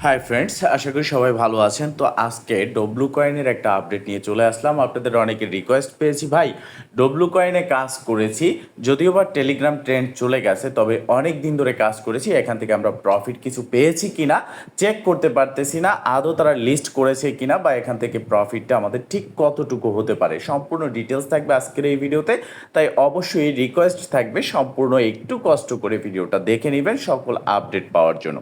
Hi friends, আশা করি সবাই ভালো আছেন। তো আজকে ডব্লু কয়েনের একটা আপডেট নিয়ে চলে আসলাম। আপনাদের অনেকের রিকোয়েস্ট পেয়েছি, ভাই ডব্লু কয়েনে কাজ করেছি, যদিও বা টেলিগ্রাম ট্রেন্ড চলে গেছে, তবে অনেক দিন ধরে কাজ করেছি, এখান থেকে আমরা প্রফিট কিছু পেয়েছি কিনা চেক করতে পারতেছি না, আদৌ তারা লিস্ট করেছে কিনা, বা এখান থেকে প্রফিটটা আমাদের ঠিক কতটুকু হতে পারে। সম্পূর্ণ ডিটেলস থাকবে আজকের এই ভিডিওতে, তাই অবশ্যই রিকোয়েস্ট থাকবে সম্পূর্ণ একটু কষ্ট করে ভিডিওটা দেখে নেবেন সকল আপডেট পাওয়ার জন্য।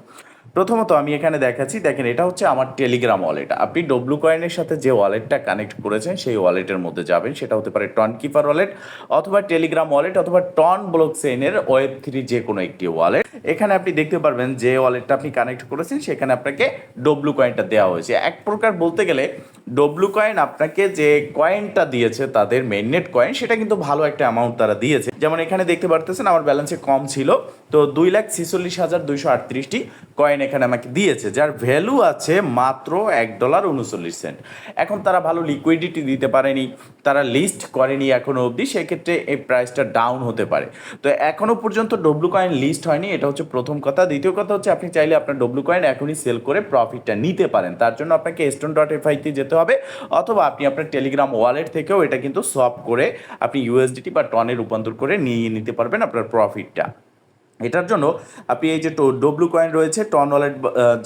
প্রথমত আমি এখানে দেখাচ্ছি, দেখেন এটা হচ্ছে আমার টেলিগ্রাম ওয়ালেট। আপনি ডব্লু কয়েনের সাথে যে ওয়ালেটটা কানেক্ট করেছেন সেই ওয়ালেটের মধ্যে যাবেন, সেটা হতে পারে টন কিপার ওয়ালেট অথবা টেলিগ্রাম ওয়ালেট অথবা টন ব্লক চেইনের ওয়েব3 যে কোনো একটি ওয়ালেট। এখানে আপনি দেখতে পারবেন যে ওয়ালেটটা আপনি কানেক্ট করেছেন সেখানে আপনাকে ডব্লু কয়েনটা দেওয়া হয়েছে। এক প্রকার বলতে গেলে ডব্লু কয়েন আপনাকে যে কয়েনটা দিয়েছে তাদের মেইননেট কয়েন, সেটা কিন্তু ভালো একটা অ্যামাউন্ট তারা দিয়েছে। যেমন এখানে দেখতে পারতেছেন আমার ব্যালেন্সে কম ছিল, তো 2,46,238টি কয়েন এখানে আমাকে দিয়েছে, যার ভ্যালু আছে মাত্র $1.39। এখন তারা ভালো লিকুইডিটি দিতে পারেনি, তারা লিস্ট করেনি এখনো অবধি, সেক্ষেত্রে এই প্রাইসটা ডাউন হতে পারে। তো এখনো পর্যন্ত ডব্লু কয়েন লিস্ট হয়নি, এটা হচ্ছে প্রথম কথা। দ্বিতীয় কথা হচ্ছে আপনি চাইলে আপনার ডব্লু কয়েন এখনই সেল করে প্রফিটটা নিতে পারেন। তার জন্য আপনাকে stone.fi-তে যেতে হবে, অথবা আপনি আপনার টেলিগ্রাম ওয়ালেট থেকেও এটা কিন্তু সোয়াপ করে আপনি ইউএসডিটি বা টনে রূপান্তর করে নিয়ে নিতে পারবেন আপনার প্রফিটটা। এটার জন্য আপনি এই যে ডব্লু কয়েন রয়েছে, টন ওয়ালেট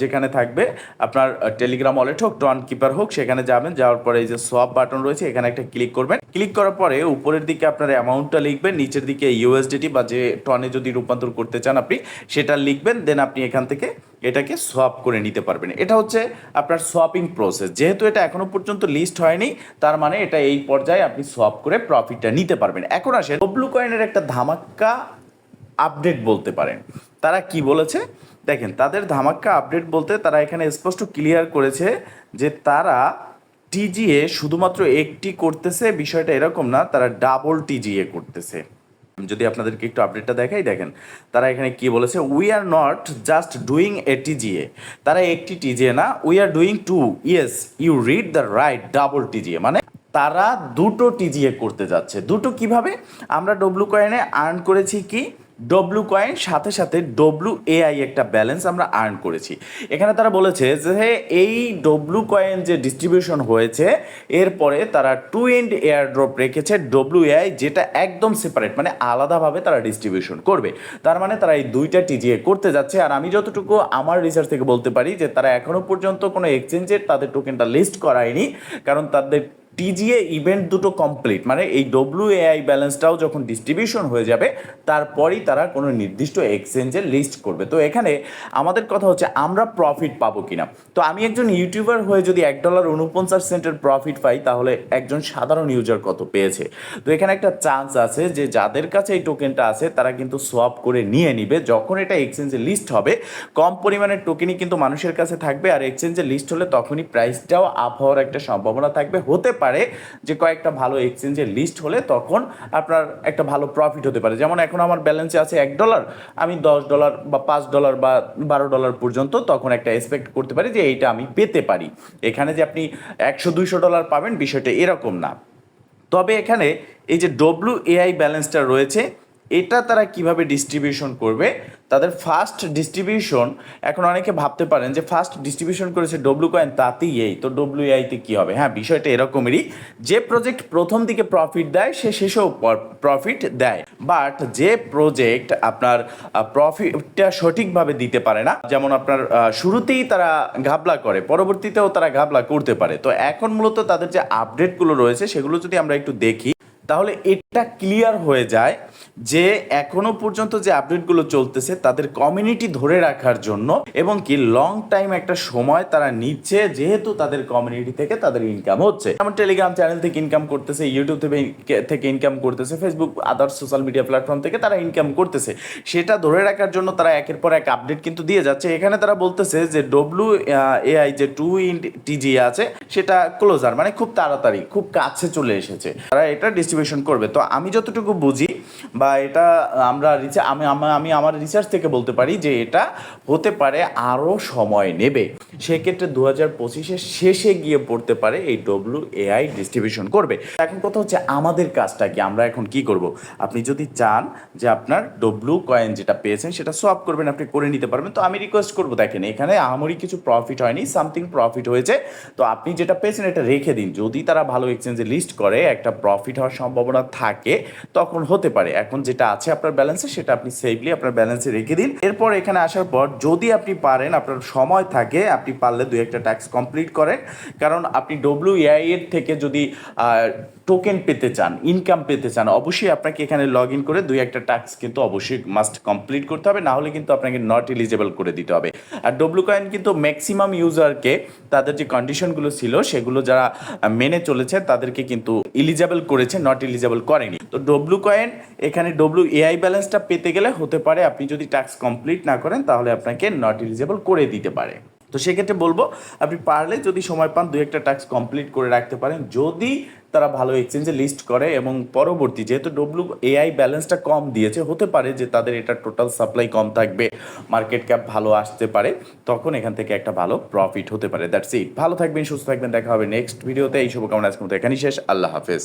যেখানে থাকবে আপনার টেলিগ্রাম ওয়ালেট হোক টন কিপার হোক, সেখানে যাবেন, যাওয়ার পরে এই যে সোয়াপ বাটন রয়েছে এখানে একটা ক্লিক করবেন। ক্লিক করার পরে উপরের দিকে আপনার অ্যামাউন্টটা লিখবেন, নিচের দিকে ইউএসডিটি বা যে টনে যদি রূপান্তর করতে চান আপনি সেটা লিখবেন, দেন আপনি এখান থেকে এটাকে সোয়াপ করে নিতে পারবেন। এটা হচ্ছে আপনার সোয়াপিং প্রসেস। যেহেতু এটা এখনো পর্যন্ত লিস্ট হয়নি, তার মানে এটা এই পর্যায়ে আপনি সোয়াপ করে প্রফিটটা নিতে পারবেন। এখন আসেন ডব্লু কয়েনের একটা ধামাক্কা আপডেট বলতে পারেন। তারা কি বলেছে দেখেন, তাদের ধামাক্কা আপডেট বলতে তারা এখানে স্পষ্ট ক্লিয়ার করেছে যে তারা টিজিএ শুধুমাত্র একটি করতেছে, বিষয়টা এরকম না, তারা ডাবল টিজিএ করতেছে। যদি আপনাদেরকে একটু আপডেটটা দেখাই, দেখেন তারা এখানে কি বলেছে, we are not just doing a TGA. তারা একটি টিজিএ না, we are doing two, yes you read the right, double TGA, মানে তারা দুটো টিজিএ করতে যাচ্ছে। দুটো কিভাবে? আমরা ডব্লু কয়েনে আর্ন করেছি কি, ডব্লু কয়েন সাথে সাথে ডব্লু এআই একটা ব্যালেন্স আমরা আর্ন করেছি। এখানে তারা বলেছে যে এই ডব্লু কয়েন যে ডিস্ট্রিবিউশন হয়েছে এরপরে তারা টু এন্ড এয়ার ড্রপ রেখেছে ডব্লু এআই, যেটা একদম সেপারেট, মানে আলাদাভাবে তারা ডিস্ট্রিবিউশন করবে। তার মানে তারা এই দুইটা টিজিএ করতে যাচ্ছে। আর আমি যতটুকু আমার রিসার্চ থেকে বলতে পারি যে তারা এখনো পর্যন্ত কোনো এক্সচেঞ্জের তাদের টোকেনটা লিস্ট করায়নি, কারণ তাদের টিজিএ ইভেন্ট দুটো কমপ্লিট, মানে এই ডব্লু এআই ব্যালেন্সটাও যখন ডিস্ট্রিবিউশন হয়ে যাবে তারপরই তারা কোনো নির্দিষ্ট এক্সচেঞ্জে লিস্ট করবে। তো এখানে আমাদের কথা হচ্ছে আমরা প্রফিট পাবো কিনা। তো আমি একজন ইউটিউবার হয়ে যদি $1.49 প্রফিট পাই, তাহলে একজন সাধারণ ইউজার কত পেয়েছে? তো এখানে একটা চান্স আছে যে যাদের কাছে এই টোকেনটা আছে তারা কিন্তু সোয়াপ করে নিয়ে নিবে। যখন এটা এক্সচেঞ্জে লিস্ট হবে কম পরিমাণের টোকেনই কিন্তু মানুষের কাছে থাকবে, আর এক্সচেঞ্জে লিস্ট হলে তখনই প্রাইসটাও আপ হওয়ার একটা সম্ভাবনা থাকবে। হতে পারে যে কয়েকটা ভালো এক্সচেঞ্জের লিস্ট হলে তখন আপনার একটা ভালো প্রফিট হতে পারে। যেমন এখন আমার ব্যালেন্সে আছে $1, আমি $10 বা $5 বা $12 পর্যন্ত তখন একটা এক্সপেক্ট করতে পারি যে এইটা আমি পেতে পারি। এখানে যে আপনি $100-200 পাবেন বিষয়টা এরকম না। তবে এখানে এই যে ডব্লু এআই ব্যালেন্সটা রয়েছে, এটা তারা কিভাবে ডিস্ট্রিবিউশন করবে, তাদের ফার্স্ট ডিস্ট্রিবিউশন, এখন অনেকে ভাবতে পারেন যে ফার্স্ট ডিস্ট্রিবিউশন করেছে ডব্লু কয়েন, তাতেই এই তো ডব্লু এআইতে কী হবে। হ্যাঁ, বিষয়টা এরকমেরই, যে প্রজেক্ট প্রথম দিকে প্রফিট দেয় সে শেষেও প্রফিট দেয়, বাট যে প্রজেক্ট আপনার প্রফিটটা সঠিকভাবে দিতে পারে না, যেমন আপনার শুরুতেই তারা ঘাবলা করে, পরবর্তীতেও তারা ঘাবলা করতে পারে। তো এখন মূলত তাদের যে আপডেটগুলো রয়েছে সেগুলো যদি আমরা একটু দেখি, তাহলে এটা ক্লিয়ার হয়ে যায় যে এখনো পর্যন্ত যে আপডেটগুলো চলতেছে তাদের কমিউনিটি ধরে রাখার জন্য, এবং কি লং টাইম একটা সময় তারা নিচ্ছে, যেহেতু তাদের কমিউনিটি থেকে তাদের ইনকাম হচ্ছে। যেমন টেলিগ্রাম চ্যানেল থেকে ইনকাম করতেছে, ইউটিউব থেকে ইনকাম করতেছে, Facebook others social media platform থেকে তারা ইনকাম করতেছে, সেটা ধরে রাখার জন্য তারা একের পর এক আপডেট কিন্তু দিয়ে যাচ্ছে। এখানে তারা বলতেছে যে ডব্লু এআই যে 2 আছে সেটা ক্লোজার, মানে খুব তাড়াতাড়ি খুব কাছে চলে এসেছে, তারা এটা ডিস্ট্রিবিউশন করবে। তো আমি যতটুকু বুঝি বা এটা আমরা আমি আমার রিসার্চ থেকে বলতে পারি যে এটা হতে পারে আরও সময় নেবে। সেক্ষেত্রে 2025-এর শেষে গিয়ে পড়তে পারে এই WAI ডিস্ট্রিবিউশন করবে। এখন কথা হচ্ছে আমাদের কাজটা কি, আমরা এখন কি করব? আপনি যদি চান যে আপনার ডব্লু কয়েন যেটা পেয়েছেন সেটা সোয়াপ করবেন, আপনি করে নিতে পারবেন। তো আমি রিকোয়েস্ট করবো, দেখেন এখানে আহামরি কিছু প্রফিট হয়নি, সামথিং প্রফিট হয়েছে। তো আপনি যেটা পেয়েছেন এটা রেখে দিন, যদি তারা ভালো এক্সচেঞ্জে লিস্ট করে একটা প্রফিট হওয়ার সম্ভাবনা থাকে তখন হতে পারে। এখন যেটা আছে আপনার ব্যালেন্সে সেটা আপনি সেফলি আপনার ব্যালেন্সে রেখে দিন। এরপর এখানে আসার পর যদি আপনি পারেন, আপনার সময় থাকে, আপনি পারলে 2-1টা ট্যাক্স কমপ্লিট করেন। কারণ আপনি WAI এর থেকে যদি টোকেন পেতে চান, ইনকাম পেতে চান, অবশ্যই আপনাকে এখানে লগ ইন করে 2-1টা টাস্ক কিন্তু অবশ্যই মাস্ট কমপ্লিট করতে হবে, না হলে কিন্তু আপনাকে নট এলিজেবল করে দিতে হবে। আর ডব্লু কয়েন কিন্তু ম্যাক্সিমাম ইউজারকে তাদের যে কন্ডিশনগুলো ছিল সেগুলো যারা মেনে চলেছে তাদেরকে কিন্তু এলিজেবল করেছে, নট এলিজেবল করেনি। তো ডব্লু কয়েন এখানে WAI ব্যালেন্সটা পেতে গেলে হতে পারে আপনি যদি টাস্ক কমপ্লিট না করেন তাহলে আপনাকে নট এলিজেবল করে দিতে পারে। তো সেক্ষেত্রে বলবো আপনি পারলে যদি সময় পান 2-1টা টাস্ক কমপ্লিট করে রাখতে পারেন, যদি তারা ভালো এক্সচেঞ্জে লিস্ট করে। এবং পরবর্তী যেহেতু WAI ব্যালেন্সটা কম দিয়েছে, হতে পারে যে তাদের এটা টোটাল সাপ্লাই কম থাকবে, মার্কেট ক্যাপ ভালো আসতে পারে, তখন এখান থেকে একটা ভালো প্রফিট হতে পারে। That's it. ভালো থাকবেন, সুস্থ থাকবেন, দেখা হবে নেক্সট ভিডিওতে। এই শুভকামনা আজকের মতো এখানেই শেষ। আল্লাহ হাফেজ।